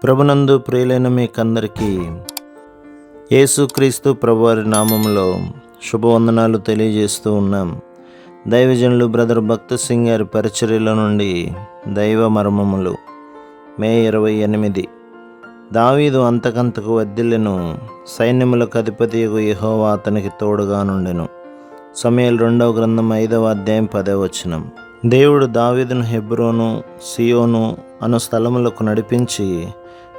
ప్రభునందు ప్రియులైన మీకందరికీ యేసుక్రీస్తు ప్రభువారి నామంలో శుభవందనాలు తెలియజేస్తూ ఉన్నాం. దైవజనులు బ్రదర్ భక్త్ సింగ్ గారి పరిచర్యలో నుండి దైవ మర్మములు మే 28. దావీదు అంతకంతకు వర్ధిల్లెను, సైన్యములకు అధిపతియగు యెహోవా అతనికి తోడుగా నుండెను. సమూయేలు 2వ గ్రంథం 5వ అధ్యాయం 10వ వచనం. దేవుడు దావీదును హెబ్రోను, సియోను అను స్థలములకు నడిపించి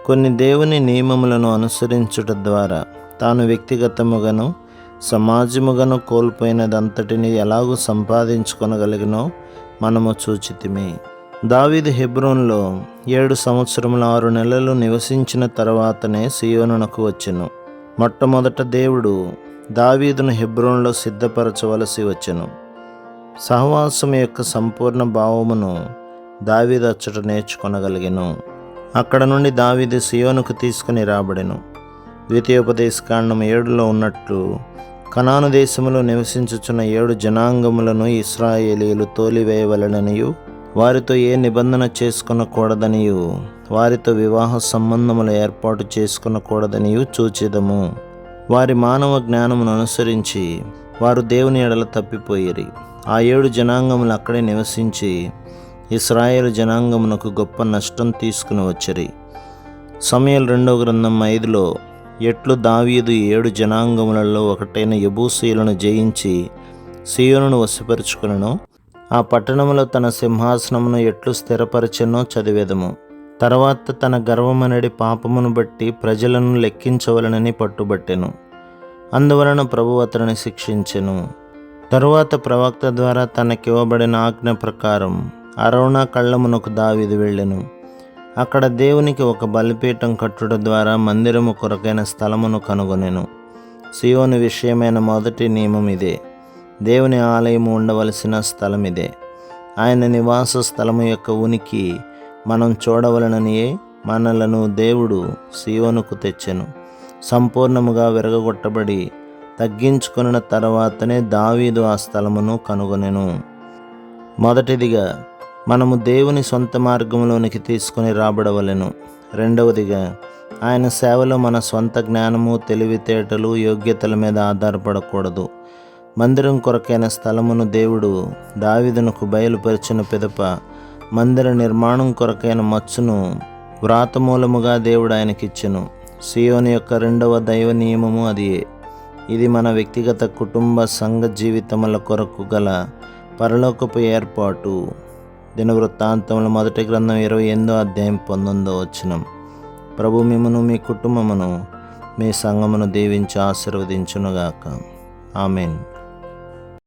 కొన్ని దేవుని నియమములను అనుసరించుట ద్వారా తాను వ్యక్తిగతముగాను సమాజముగాను కోల్పోయినదంతటిని ఎలాగూ సంపాదించుకొనగలిగినో మనము చూచితిమి. దావీదు హెబ్రోన్లో 7 సంవత్సరముల 6 నెలలు నివసించిన తర్వాతనే సియోనునకు వచ్చెను. మొట్టమొదట దేవుడు దావీదును హెబ్రోన్లో సిద్ధపరచవలసి వచ్చెను. సహవాసం యొక్క సంపూర్ణ భావమును దావీదు అచ్చట నేర్చుకొనగలిగెను. అక్కడ నుండి దావీదు సియోనుకు తీసుకుని రాబడెను. ద్వితీయోపదేశకాండం 7లో ఉన్నట్లు కనాను దేశములో నివసించుచున్న 7 జనాంగములను ఇశ్రాయేలీయులు తోలివేయవలెననియు, వారితో ఏ నిబంధన చేసుకొనకూడదనియు, వారితో వివాహ సంబంధములు ఏర్పాటు చేసుకొనకూడదనియు చూచెదము. వారి మానవ జ్ఞానమును అనుసరించి వారు దేవుని ఎడల తప్పిపోయిరి. ఆ 7 జనాంగములు అక్కడే నివసించి ఇశ్రాయేలు జనాంగమునకు గొప్ప నష్టం తీసుకుని వచ్చిరి. సమూయేలు 2వ గ్రంథం 5లో ఎట్లు దావీదు 7 జనాంగములలో ఒకటైన యెబూసీయులను జయించి సియోనును వశపరుచుకొనెనో, ఆ పట్టణములో తన సింహాసనమును ఎట్లు స్థిరపరచెనో చదివెదము. తర్వాత తన గర్వమనడి పాపమును బట్టి ప్రజలను లెక్కించవలనని పట్టుబట్టెను. అందువలన ప్రభువు అతనిని శిక్షించెను. తరువాత ప్రవక్త ద్వారా తనకివ్వబడిన ఆజ్ఞ ప్రకారం అరౌనా కళ్ళమునకు దావీదు వెళ్ళెను. అక్కడ దేవునికి ఒక బలిపీఠం కట్టుట ద్వారా మందిరము కొరకైన స్థలమును కనుగొనెను. సియోను విషయమైన మొదటి నియమం ఇదే. దేవుని ఆలయము ఉండవలసిన స్థలం ఇదే. ఆయన నివాస స్థలము యొక్క ఉనికి మనం చూడవలననియే మనలను దేవుడు సియోనుకు తెచ్చెను. సంపూర్ణముగా విరగగొట్టబడి తగ్గించుకొనిన తర్వాతనే దావీదు ఆ స్థలమును కనుగొనెను. మొదటిదిగా మనము దేవుని సొంత మార్గంలోనికి తీసుకుని రాబడవలెను. రెండవదిగా ఆయన సేవలో మన సొంత జ్ఞానము, తెలివితేటలు, యోగ్యతల మీద ఆధారపడకూడదు. మందిరం కొరకైన స్థలమును దేవుడు దావీదునకు బయలుపరిచిన పిదప మందిర నిర్మాణం కొరకైన మచ్చును వ్రాతమూలముగా దేవుడు ఆయనకిచ్చెను. సియోను యొక్క 2వ దైవ నియమము అదియే. ఇది మన వ్యక్తిగత కుటుంబ సంఘ జీవితముల కొరకు గల పరలోకపు ఏర్పాటు. దినవృత్తాంతముల 1వ గ్రంథం 28వ అధ్యాయం 19వ వచనం. ప్రభు మిమ్మును, మీ కుటుంబమును, మీ సంఘమును దీవించి ఆశీర్వదించునుగాక. ఆమేన్.